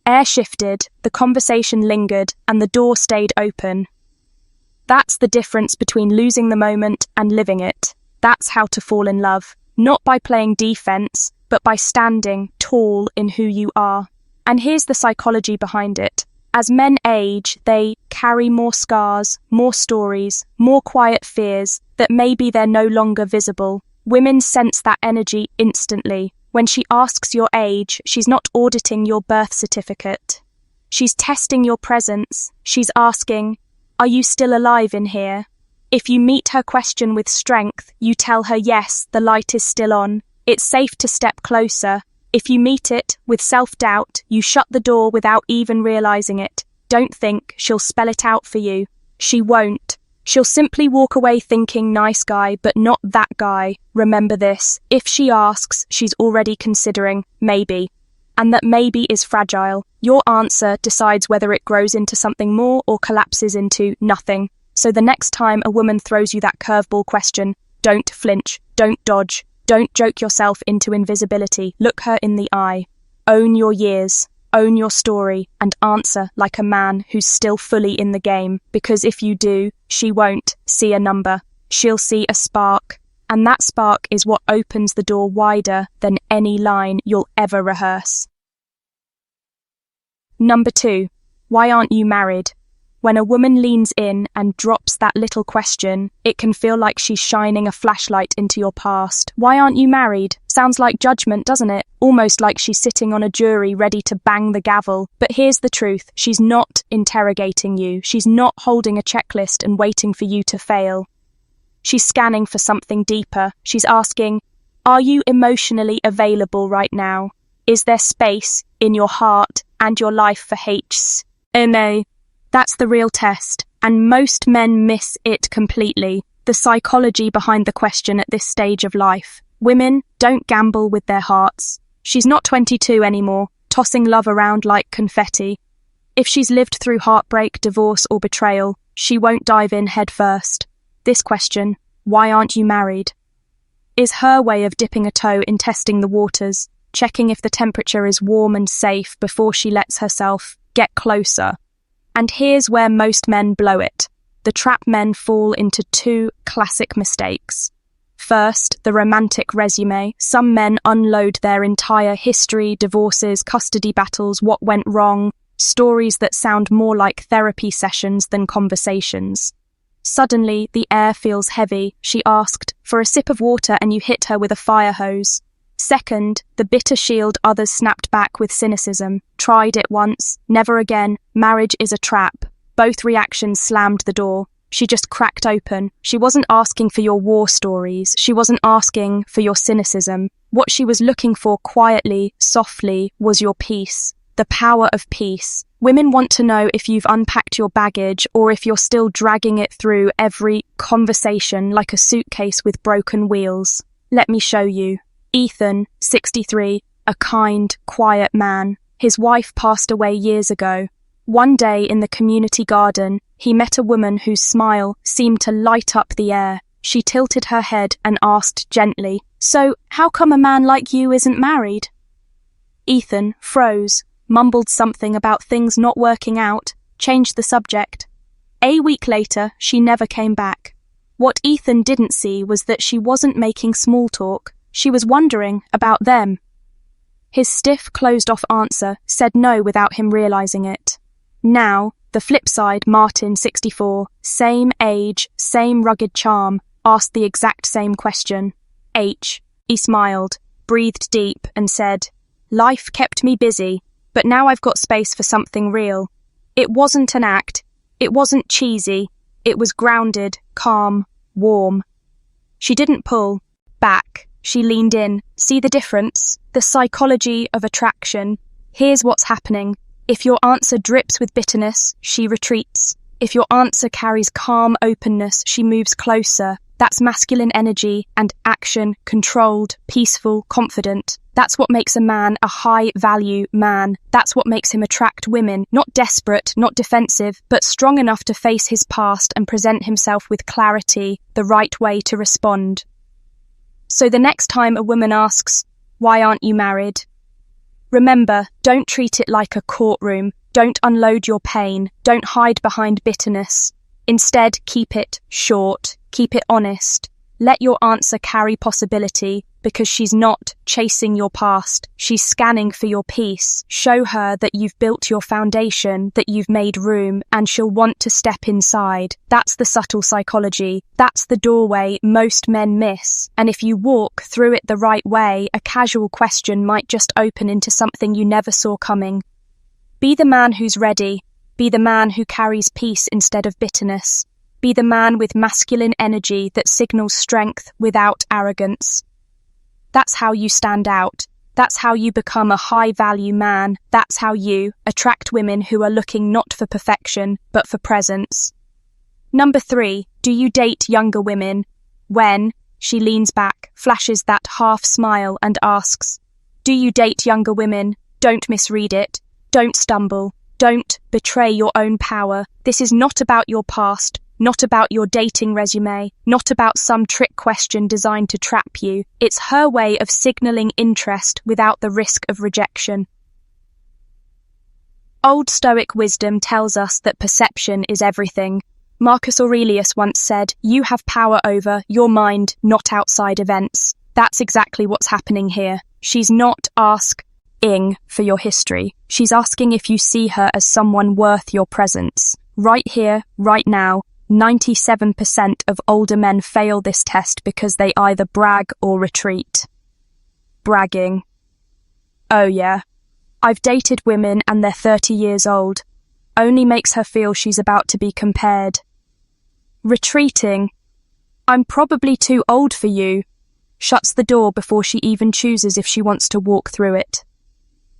air shifted, the conversation lingered, and the door stayed open. That's the difference between losing the moment and living it. That's how to fall in love, not by playing defense, but by standing tall in who you are. And here's the psychology behind it. As men age, they carry more scars, more stories, more quiet fears that maybe they're no longer visible. Women sense that energy instantly. When she asks your age, she's not auditing your birth certificate. She's testing your presence. She's asking, "Are you still alive in here?" If you meet her question with strength, you tell her yes, the light is still on. It's safe to step closer. If you meet it with self-doubt, you shut the door without even realizing it. Don't think she'll spell it out for you. She won't. She'll simply walk away thinking nice guy, but not that guy. Remember this. If she asks, she's already considering maybe. And that maybe is fragile. Your answer decides whether it grows into something more or collapses into nothing. So the next time a woman throws you that curveball question, don't flinch, don't dodge. Don't joke yourself into invisibility. Look her in the eye. Own your years, own your story, and answer like a man who's still fully in the game. Because if you do, she won't see a number. She'll see a spark. And that spark is what opens the door wider than any line you'll ever rehearse. Number 2. Why aren't you married? When a woman leans in and drops that little question, it can feel like she's shining a flashlight into your past. Why aren't you married? Sounds like judgment, doesn't it? Almost like she's sitting on a jury ready to bang the gavel. But here's the truth. She's not interrogating you. She's not holding a checklist and waiting for you to fail. She's scanning for something deeper. She's asking, are you emotionally available right now? Is there space in your heart and your life for H's? No. That's the real test, and most men miss it completely. The psychology behind the question at this stage of life. Women don't gamble with their hearts. She's not 22 anymore, tossing love around like confetti. If she's lived through heartbreak, divorce, or betrayal, she won't dive in head first. This question, why aren't you married, is her way of dipping a toe in testing the waters, checking if the temperature is warm and safe before she lets herself get closer. And here's where most men blow it. The trap men fall into 2 classic mistakes. First, the romantic resume. Some men unload their entire history, divorces, custody battles, what went wrong, stories that sound more like therapy sessions than conversations. Suddenly, the air feels heavy. She asked for a sip of water and you hit her with a fire hose. Second, the bitter shield others snapped back with cynicism. Tried it once, never again. Marriage is a trap. Both reactions slammed the door. She just cracked open. She wasn't asking for your war stories. She wasn't asking for your cynicism. What she was looking for quietly, softly, was your peace. The power of peace. Women want to know if you've unpacked your baggage or if you're still dragging it through every conversation like a suitcase with broken wheels. Let me show you. Ethan, 63, a kind, quiet man. His wife passed away years ago. One day in the community garden, he met a woman whose smile seemed to light up the air. She tilted her head and asked gently, "So, how come a man like you isn't married?" Ethan froze, mumbled something about things not working out, changed the subject. A week later, she never came back. What Ethan didn't see was that she wasn't making small talk. She was wondering about them. His stiff, closed-off answer said no without him realizing it. Now, the flip side, Martin, 64, same age, same rugged charm, asked the exact same question. He smiled, breathed deep, and said, "Life kept me busy, but now I've got space for something real." It wasn't an act. It wasn't cheesy. It was grounded, calm, warm. She didn't pull back. She leaned in. See the difference? The psychology of attraction. Here's what's happening. If your answer drips with bitterness, she retreats. If your answer carries calm openness, she moves closer. That's masculine energy and action, controlled, peaceful, confident. That's what makes a man a high-value man. That's what makes him attract women, not desperate, not defensive, but strong enough to face his past and present himself with clarity, the right way to respond. So the next time a woman asks, "Why aren't you married?" Remember, don't treat it like a courtroom. Don't unload your pain. Don't hide behind bitterness. Instead, keep it short. Keep it honest. Let your answer carry possibility, because she's not chasing your past. She's scanning for your peace. Show her that you've built your foundation, that you've made room, and she'll want to step inside. That's the subtle psychology. That's the doorway most men miss. And if you walk through it the right way, a casual question might just open into something you never saw coming. Be the man who's ready. Be the man who carries peace instead of bitterness. Be the man with masculine energy that signals strength without arrogance. That's how you stand out. That's how you become a high-value man. That's how you attract women who are looking not for perfection, but for presence. Number 3, do you date younger women? When she leans back, flashes that half smile and asks, do you date younger women? Don't misread it. Don't stumble. Don't betray your own power. This is not about your past. Not about your dating resume, not about some trick question designed to trap you. It's her way of signaling interest without the risk of rejection. Old Stoic wisdom tells us that perception is everything. Marcus Aurelius once said, "You have power over your mind, not outside events." That's exactly what's happening here. She's not asking for your history. She's asking if you see her as someone worth your presence. Right here, right now. 97% of older men fail this test because they either brag or retreat. Bragging. Oh yeah, I've dated women and they're 30 years old. Only makes her feel she's about to be compared. Retreating. I'm probably too old for you. Shuts the door before she even chooses if she wants to walk through it.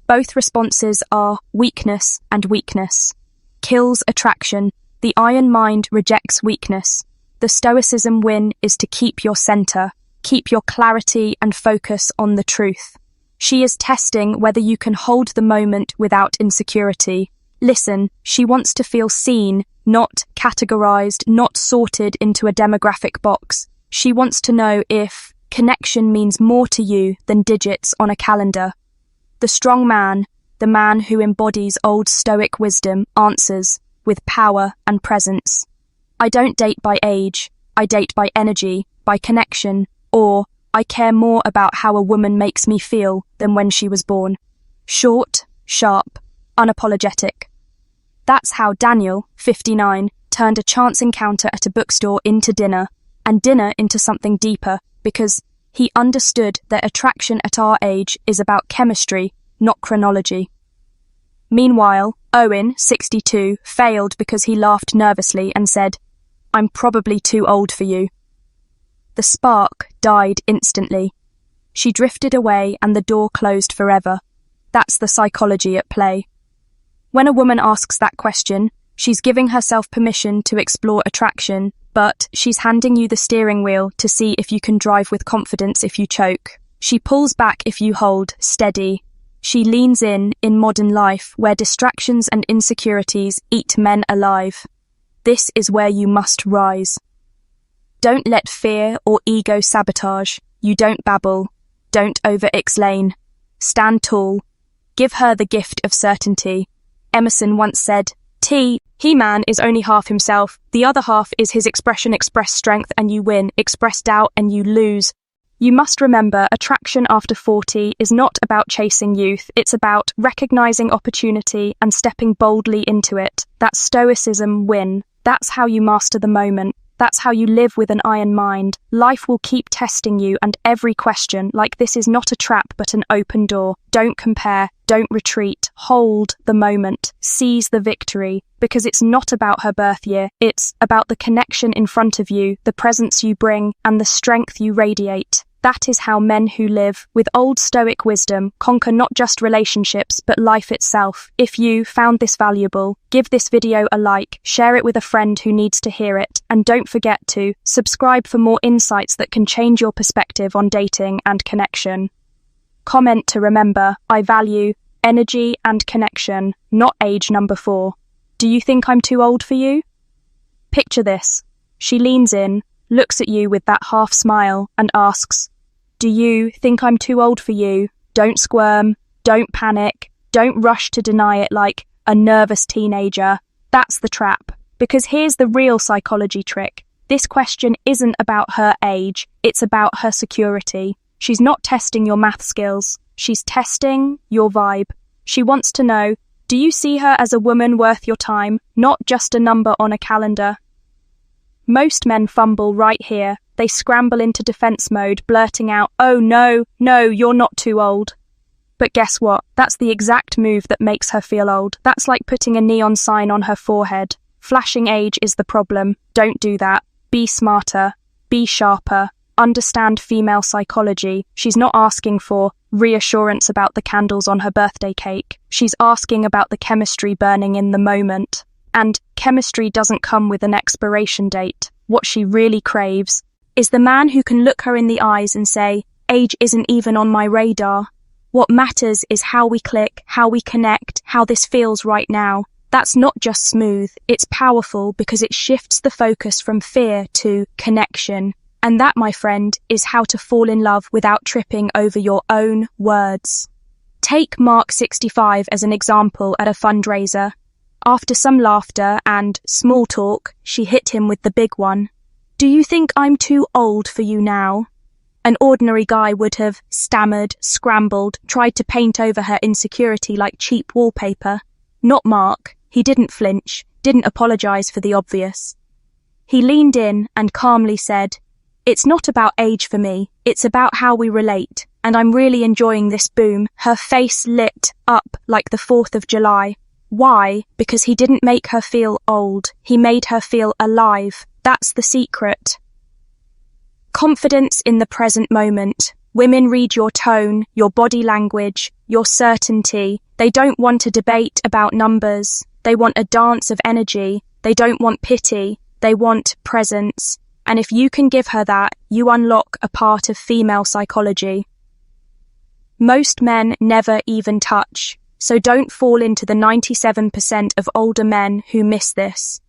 Both responses are weakness and weakness. Kills attraction. The iron mind rejects weakness. The stoicism win is to keep your center, keep your clarity and focus on the truth. She is testing whether you can hold the moment without insecurity. Listen, she wants to feel seen, not categorized, not sorted into a demographic box. She wants to know if connection means more to you than digits on a calendar. The strong man, the man who embodies old Stoic wisdom, answers with power and presence. I don't date by age, I date by energy, by connection, or I care more about how a woman makes me feel than when she was born. Short, sharp, unapologetic. That's how Daniel, 59, turned a chance encounter at a bookstore into dinner, and dinner into something deeper, because he understood that attraction at our age is about chemistry, not chronology. Meanwhile, Owen, 62, failed because he laughed nervously and said, "I'm probably too old for you." The spark died instantly. She drifted away and the door closed forever. That's the psychology at play. When a woman asks that question, she's giving herself permission to explore attraction, but she's handing you the steering wheel to see if you can drive with confidence if you choke. She pulls back if you hold steady. She leans in modern life where distractions and insecurities eat men alive. This is where you must rise. Don't let fear or ego sabotage. You don't babble. Don't over-explain. Stand tall. Give her the gift of certainty. Emerson once said, He-man is only half himself. The other half is his expression. Express strength and you win. Express doubt and you lose. You must remember, attraction after 40 is not about chasing youth. It's about recognizing opportunity and stepping boldly into it. That's stoicism win. That's how you master the moment. That's how you live with an iron mind. Life will keep testing you, and every question, like this, is not a trap but an open door. Don't compare. Don't retreat. Hold the moment. Seize the victory. Because it's not about her birth year. It's about the connection in front of you, the presence you bring, and the strength you radiate. That is how men who live with old Stoic wisdom conquer not just relationships, but life itself. If you found this valuable, give this video a like, share it with a friend who needs to hear it, and don't forget to subscribe for more insights that can change your perspective on dating and connection. Comment to remember, I value energy and connection, not age number 4. Do you think I'm too old for you? Picture this. She leans in, looks at you with that half smile, and asks, "Do you think I'm too old for you?" Don't squirm, Don't panic. Don't rush to deny it like a nervous teenager. That's the trap. Because here's the real psychology trick. This question isn't about her age, it's about her security. She's not testing your math skills. She's testing your vibe. She wants to know, do you see her as a woman worth your time, not just a number on a calendar? Most men fumble right here. They scramble into defense mode, blurting out, "Oh no, you're not too old." But guess what? That's the exact move that makes her feel old. That's like putting a neon sign on her forehead. Flashing age is the problem. Don't do that. Be smarter. Be sharper. Understand female psychology. She's not asking for reassurance about the candles on her birthday cake. She's asking about the chemistry burning in the moment. And chemistry doesn't come with an expiration date. What she really craves is the man who can look her in the eyes and say, "Age isn't even on my radar. What matters is how we click, how we connect, how this feels right now." That's not just smooth, it's powerful because it shifts the focus from fear to connection. And that, my friend, is how to fall in love without tripping over your own words. Take Mark 65 as an example at a fundraiser. After some laughter and small talk, she hit him with the big one. "Do you think I'm too old for you now?" An ordinary guy would have stammered, scrambled, tried to paint over her insecurity like cheap wallpaper. Not Mark. He didn't flinch, didn't apologize for the obvious. He leaned in and calmly said, "It's not about age for me, it's about how we relate, and I'm really enjoying this boom." Her face lit up like the 4th of July. Why? Because he didn't make her feel old, he made her feel alive. That's the secret. Confidence in the present moment. Women read your tone, your body language, your certainty. They don't want a debate about numbers. They want a dance of energy. They don't want pity. They want presence. And if you can give her that, you unlock a part of female psychology. Most men never even touch, so don't fall into the 97% of older men who miss this.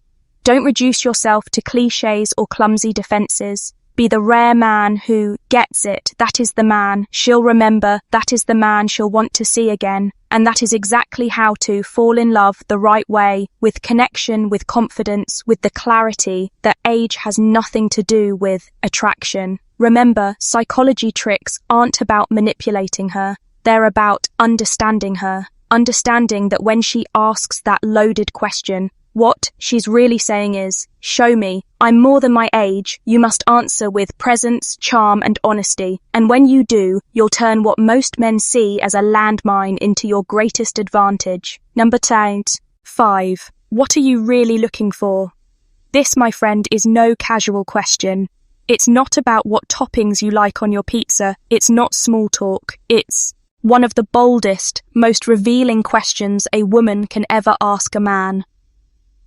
Don't reduce yourself to cliches or clumsy defenses. Be the rare man who gets it. That is the man she'll remember. That is the man she'll want to see again. And that is exactly how to fall in love the right way, with connection, with confidence, with the clarity that age has nothing to do with attraction. Remember, psychology tricks aren't about manipulating her. They're about understanding her. Understanding that when she asks that loaded question, what she's really saying is, "Show me, I'm more than my age." You must answer with presence, charm, and honesty. And when you do, you'll turn what most men see as a landmine into your greatest advantage. Number 5. What are you really looking for? This, my friend, is no casual question. It's not about what toppings you like on your pizza. It's not small talk. It's one of the boldest, most revealing questions a woman can ever ask a man.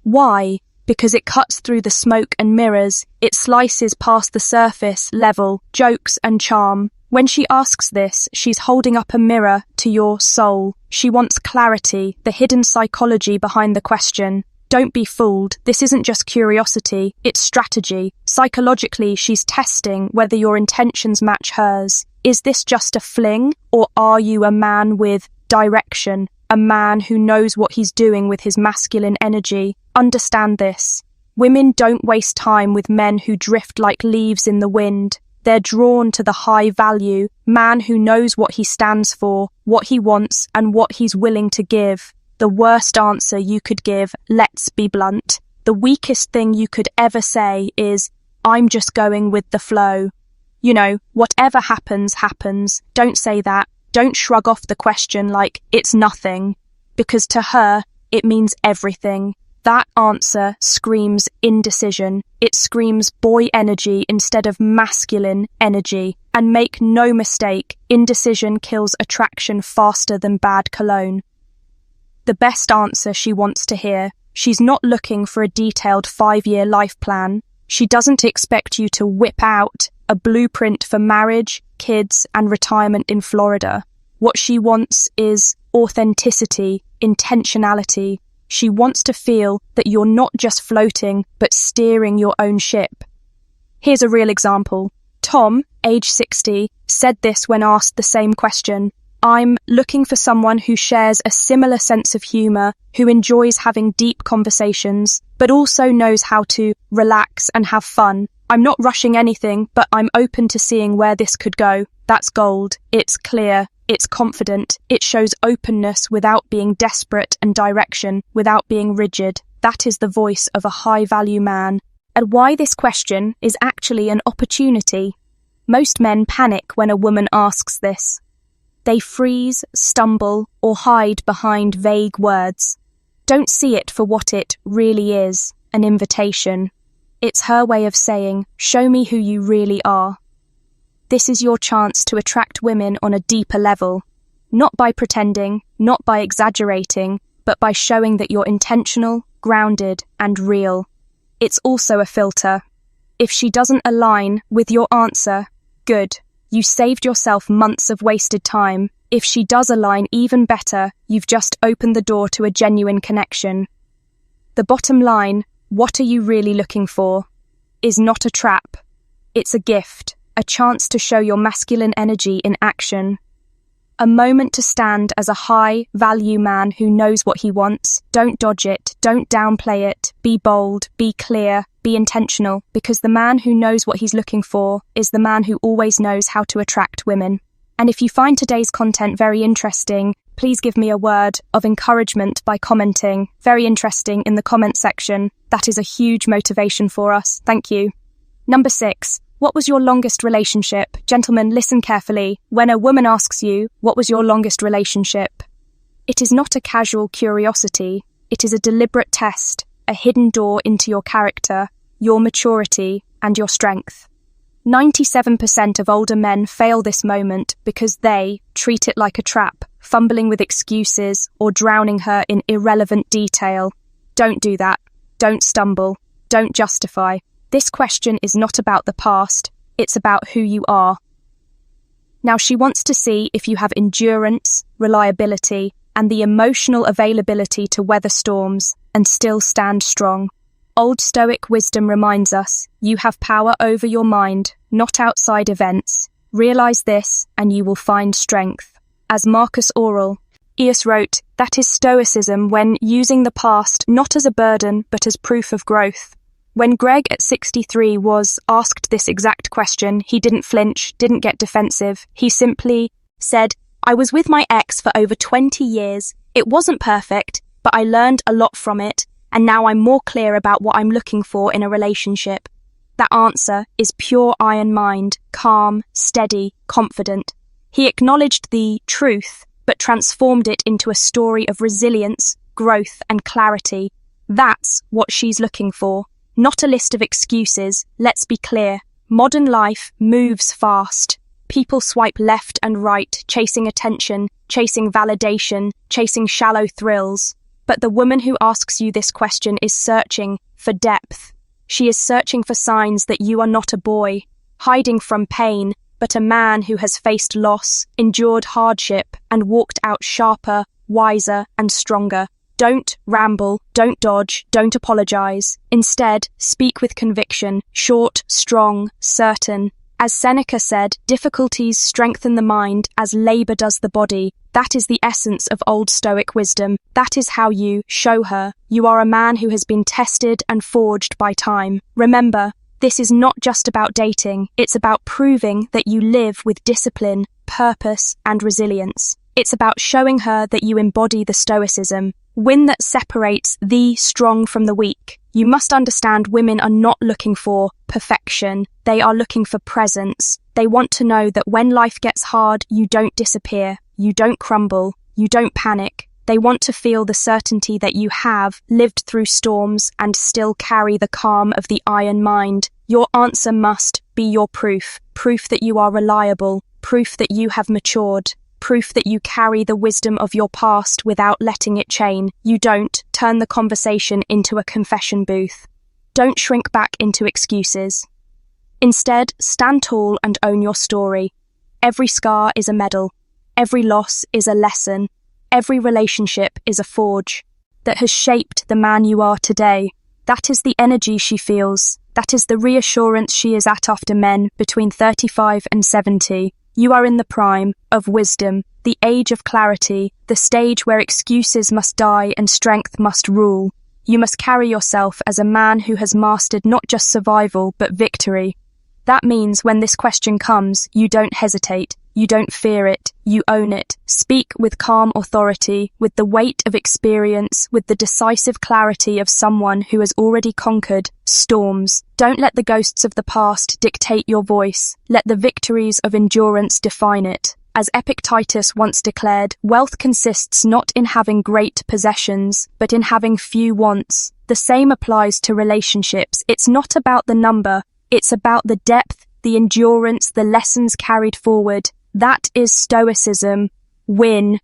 Why? Because it cuts through the smoke and mirrors. It slices past the surface level, jokes and charm. When she asks this, she's holding up a mirror to your soul. She wants clarity, the hidden psychology behind the question. Don't be fooled. This isn't just curiosity, it's strategy. Psychologically, she's testing whether your intentions match hers. Is this just a fling, or are you a man with direction? A man who knows what he's doing with his masculine energy. Understand this. Women don't waste time with men who drift like leaves in the wind. They're drawn to the high value man who knows what he stands for, what he wants, and what he's willing to give. The worst answer you could give, let's be blunt, the weakest thing you could ever say is, "I'm just going with the flow." You know, whatever happens, happens. Don't say that. Don't shrug off the question like it's nothing, because to her, it means everything. That answer screams indecision. It screams boy energy instead of masculine energy. And make no mistake, indecision kills attraction faster than bad cologne. The best answer she wants to hear. She's not looking for a detailed 5-year life plan. She doesn't expect you to whip out a blueprint for marriage, kids, and retirement in Florida. What she wants is authenticity, intentionality. She wants to feel that you're not just floating, but steering your own ship. Here's a real example. Tom, age 60, said this when asked the same question. I'm looking for someone who shares a similar sense of humor, who enjoys having deep conversations, but also knows how to relax and have fun. I'm not rushing anything, but I'm open to seeing where this could go. That's gold. It's clear. It's confident. It shows openness without being desperate and direction without being rigid. That is the voice of a high-value man. And why this question is actually an opportunity. Most men panic when a woman asks this. They freeze, stumble, or hide behind vague words. Don't see it for what it really is, an invitation. It's her way of saying, show me who you really are. This is your chance to attract women on a deeper level, not by pretending, not by exaggerating, but by showing that you're intentional, grounded, and real. It's also a filter. If she doesn't align with your answer, good. You saved yourself months of wasted time. If she does align even better, you've just opened the door to a genuine connection. The bottom line, what are you really looking for, is not a trap. It's a gift, a chance to show your masculine energy in action. A moment to stand as a high-value man who knows what he wants. Don't dodge it, don't downplay it. Be bold, be clear, be intentional, because the man who knows what he's looking for is the man who always knows how to attract women. And if you find today's content very interesting, please give me a word of encouragement by commenting. Very interesting in the comment section. That is a huge motivation for us. Thank you. Number 6. What was your longest relationship? Gentlemen, listen carefully. When a woman asks you, what was your longest relationship? It is not a casual curiosity. It is a deliberate test, a hidden door into your character, your maturity, and your strength. 97% of older men fail this moment because they treat it like a trap, fumbling with excuses or drowning her in irrelevant detail. Don't do that. Don't stumble. Don't justify. This question is not about the past, it's about who you are. Now she wants to see if you have endurance, reliability, and the emotional availability to weather storms and still stand strong. Old Stoic wisdom reminds us, you have power over your mind, not outside events. Realize this, and you will find strength. As Marcus Aurelius wrote, that is Stoicism when using the past not as a burden but as proof of growth. When Greg at 63 was asked this exact question, he didn't flinch, didn't get defensive. He simply said, I was with my ex for over 20 years. It wasn't perfect, but I learned a lot from it, and now I'm more clear about what I'm looking for in a relationship. That answer is pure iron mind, calm, steady, confident. He acknowledged the truth, but transformed it into a story of resilience, growth, and clarity. That's what she's looking for. Not a list of excuses. Let's be clear. Modern life moves fast. People swipe left and right, chasing attention, chasing validation, chasing shallow thrills. But the woman who asks you this question is searching for depth. She is searching for signs that you are not a boy, hiding from pain, but a man who has faced loss, endured hardship, and walked out sharper, wiser, and stronger. Don't ramble, don't dodge, don't apologize. Instead, speak with conviction, short, strong, certain. As Seneca said, difficulties strengthen the mind as labor does the body. That is the essence of old Stoic wisdom. That is how you show her you are a man who has been tested and forged by time. Remember, this is not just about dating. It's about proving that you live with discipline, purpose, and resilience. It's about showing her that you embody the Stoicism. Win that separates the strong from the weak. You must understand women are not looking for perfection. They are looking for presence. They want to know that when life gets hard, you don't disappear, you don't crumble, you don't panic. They want to feel the certainty that you have lived through storms and still carry the calm of the iron mind. Your answer must be your proof. Proof that you are reliable. Proof that you have matured. Proof that you carry the wisdom of your past without letting it chain. You don't turn the conversation into a confession booth. Don't shrink back into excuses. Instead, stand tall and own your story. Every scar is a medal. Every loss is a lesson. Every relationship is a forge that has shaped the man you are today. That is the energy she feels. That is the reassurance she is at after men between 35 and 70. You are in the prime of wisdom, the age of clarity, the stage where excuses must die and strength must rule. You must carry yourself as a man who has mastered not just survival, but victory. That means when this question comes, you don't hesitate, you don't fear it, you own it. Speak with calm authority, with the weight of experience, with the decisive clarity of someone who has already conquered storms. Don't let the ghosts of the past dictate your voice. Let the victories of endurance define it. As Epictetus once declared, wealth consists not in having great possessions, but in having few wants. The same applies to relationships. It's not about the number, it's about the depth, the endurance, the lessons carried forward. That is Stoicism. Win.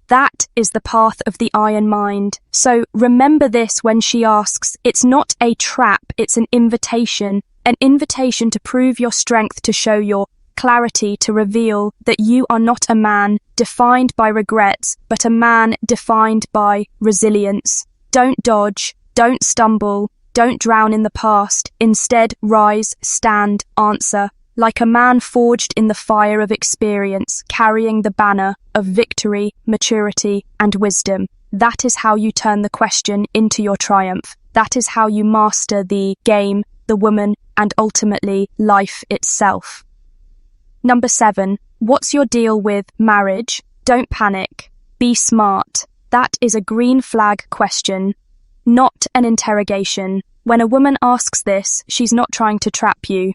That is the path of the iron mind. So remember this when she asks. It's not a trap, it's an invitation to prove your strength, to show your clarity, to reveal that you are not a man defined by regrets, but a man defined by resilience. Don't dodge, don't stumble, don't drown in the past. Instead, rise, stand, answer. Like a man forged in the fire of experience, carrying the banner of victory, maturity, and wisdom. That is how you turn the question into your triumph. That is how you master the game, the woman, and ultimately life itself. Number 7. What's your deal with marriage? Don't panic. Be smart. That is a green flag question, not an interrogation. When a woman asks this, she's not trying to trap you.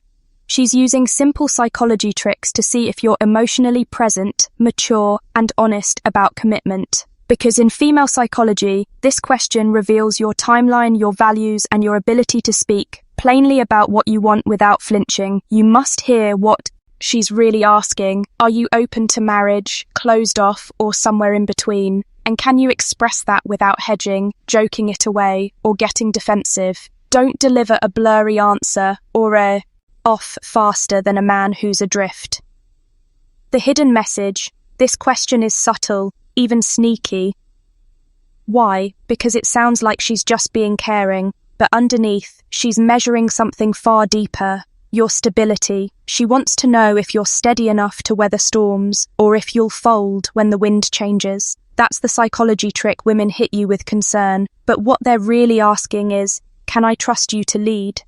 She's using simple psychology tricks to see if you're emotionally present, mature, and honest about commitment. Because in female psychology, this question reveals your timeline, your values, and your ability to speak plainly about what you want without flinching. You must hear what she's really asking. Are you open to marriage, closed off, or somewhere in between? And can you express that without hedging, joking it away, or getting defensive? Don't deliver a blurry answer or a off faster than a man who's adrift. The hidden message. This question is subtle, even sneaky. Why? Because it sounds like she's just being caring, but underneath, she's measuring something far deeper. Your stability. She wants to know if you're steady enough to weather storms, or if you'll fold when the wind changes. That's the psychology trick women hit you with concern, but what they're really asking is, can I trust you to lead?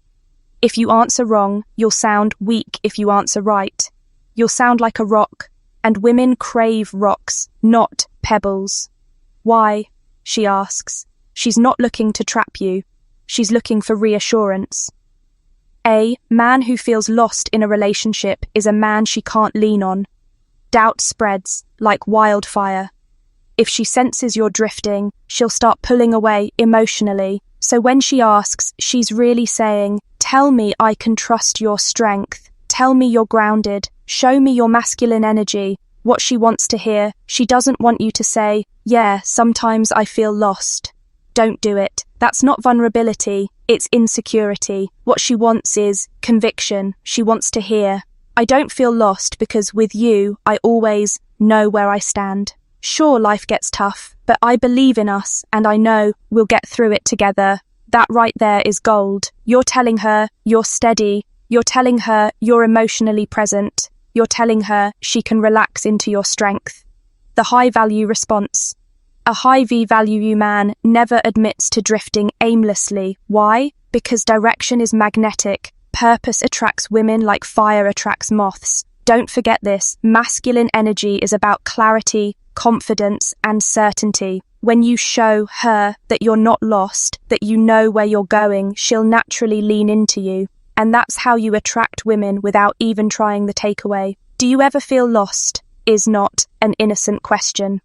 If you answer wrong, you'll sound weak. If you answer right, you'll sound like a rock, and women crave rocks, not pebbles. Why? She asks. She's not looking to trap you. She's looking for reassurance. A man who feels lost in a relationship is a man she can't lean on. Doubt spreads like wildfire. If she senses you're drifting, she'll start pulling away emotionally. So when she asks, she's really saying, tell me I can trust your strength. Tell me you're grounded. Show me your masculine energy. What she wants to hear. She doesn't want you to say, yeah, sometimes I feel lost. Don't do it. That's not vulnerability. It's insecurity. What she wants is conviction. She wants to hear, I don't feel lost because with you, I always know where I stand. Sure, life gets tough, but I believe in us and I know we'll get through it together. That right there is gold. You're telling her you're steady. You're telling her you're emotionally present. You're telling her she can relax into your strength. The high-value response. A high V-value man never admits to drifting aimlessly. Why? Because direction is magnetic. Purpose attracts women like fire attracts moths. Don't forget this. Masculine energy is about clarity, confidence, and certainty. When you show her that you're not lost, that you know where you're going, she'll naturally lean into you. And that's how you attract women without even trying the takeaway. Do you ever feel lost? Is not an innocent question.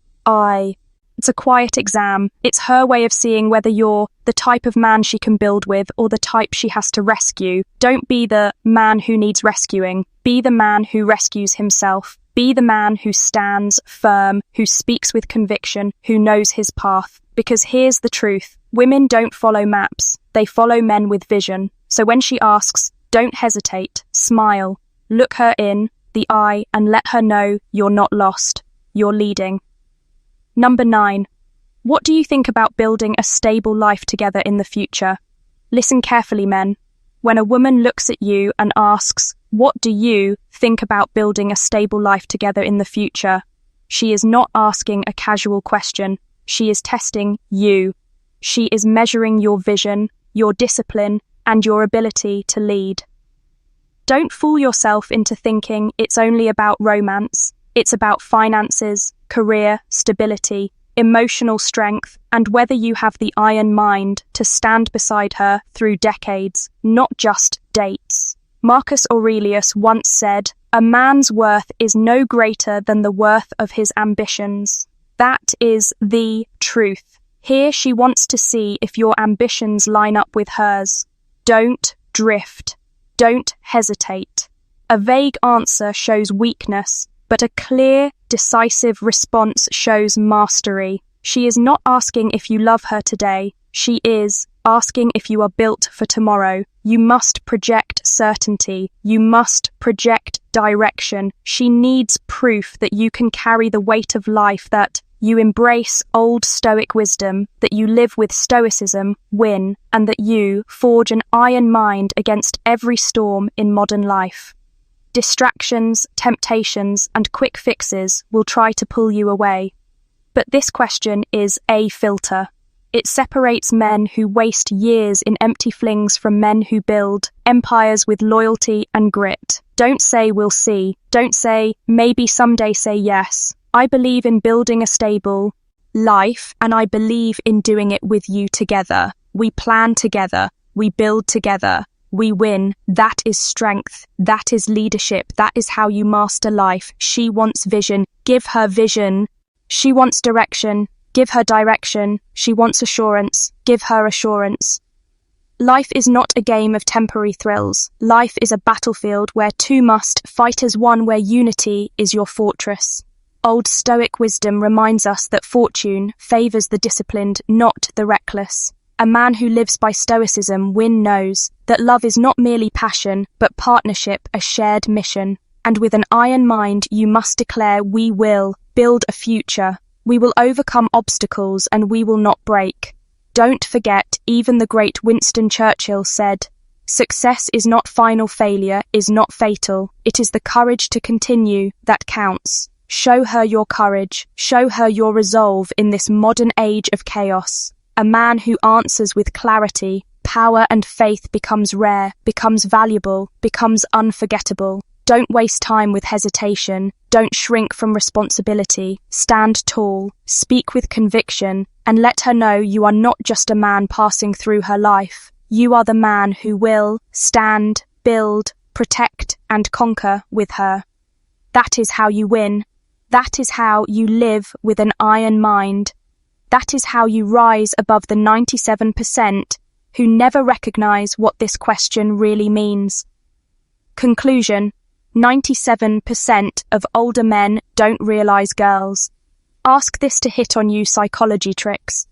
It's a quiet exam. It's her way of seeing whether you're the type of man she can build with or the type she has to rescue. Don't be the man who needs rescuing. Be the man who rescues himself. Be the man who stands firm, who speaks with conviction, who knows his path. Because here's the truth. Women don't follow maps. They follow men with vision. So when she asks, don't hesitate. Smile. Look her in the eye and let her know you're not lost. You're leading. Number 9. What do you think about building a stable life together in the future? Listen carefully, men. When a woman looks at you and asks, what do you think about building a stable life together in the future? She is not asking a casual question. She is testing you. She is measuring your vision, your discipline, and your ability to lead. Don't fool yourself into thinking it's only about romance. It's about finances, career, stability, emotional strength, and whether you have the iron mind to stand beside her through decades, not just dates. Marcus Aurelius once said, "A man's worth is no greater than the worth of his ambitions." That is the truth. Here she wants to see if your ambitions line up with hers. Don't drift. Don't hesitate. A vague answer shows weakness, but a clear, decisive response shows mastery. She is not asking if you love her today. She is asking if you are built for tomorrow. You must project certainty. You must project direction. She needs proof that you can carry the weight of life, that you embrace old Stoic wisdom, that you live with stoicism, win, and that you forge an iron mind against every storm in modern life. Distractions, temptations, and quick fixes will try to pull you away. But this question is a filter. It separates men who waste years in empty flings from men who build empires with loyalty and grit. Don't say we'll see. Don't say maybe someday. Say yes. I believe in building a stable life, and I believe in doing it with you together. We plan together. We build together. We win. That is strength. That is leadership. That is how you master life. She wants vision. Give her vision. She wants direction. Give her direction. She wants assurance. Give her assurance. Life is not a game of temporary thrills. Life is a battlefield where two must fight as one, where unity is your fortress. Old Stoic wisdom reminds us that fortune favors the disciplined, not the reckless. A man who lives by stoicism knows that love is not merely passion, but partnership, a shared mission. And with an iron mind, you must declare, we will build a future. We will overcome obstacles and we will not break. Don't forget, even the great Winston Churchill said, "Success is not final, failure is not fatal. It is the courage to continue that counts." Show her your courage. Show her your resolve in this modern age of chaos. A man who answers with clarity, power and faith becomes rare, becomes valuable, becomes unforgettable. Don't waste time with hesitation. Don't shrink from responsibility. Stand tall, speak with conviction, and let her know you are not just a man passing through her life. You are the man who will stand, build, protect, and conquer with her. That is how you win. That is how you live with an iron mind. That is how you rise above the 97% who never recognize what this question really means. Conclusion: 97% of older men don't realize girls. Ask this to hit on you psychology tricks.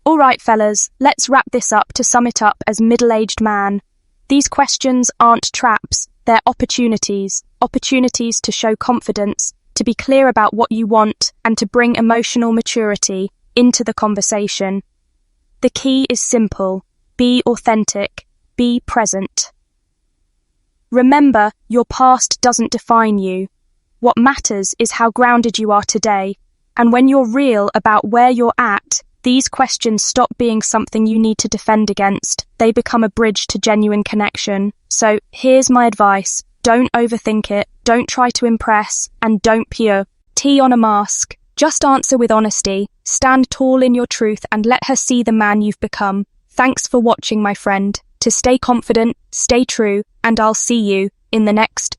All right, fellas, let's wrap this up. To sum it up as middle-aged man, these questions aren't traps, they're opportunities. Opportunities to show confidence, to be clear about what you want, and to bring emotional maturity into the conversation. The key is simple: be authentic, be present. Remember, your past doesn't define you. What matters is how grounded you are today. And when you're real about where you're at, these questions stop being something you need to defend against. They become a bridge to genuine connection. So here's my advice: don't overthink it, don't try to impress, and don't put on a mask. Just answer with honesty, stand tall in your truth, and let her see the man you've become. Thanks for watching, my friend. To stay confident, stay true, and I'll see you in the next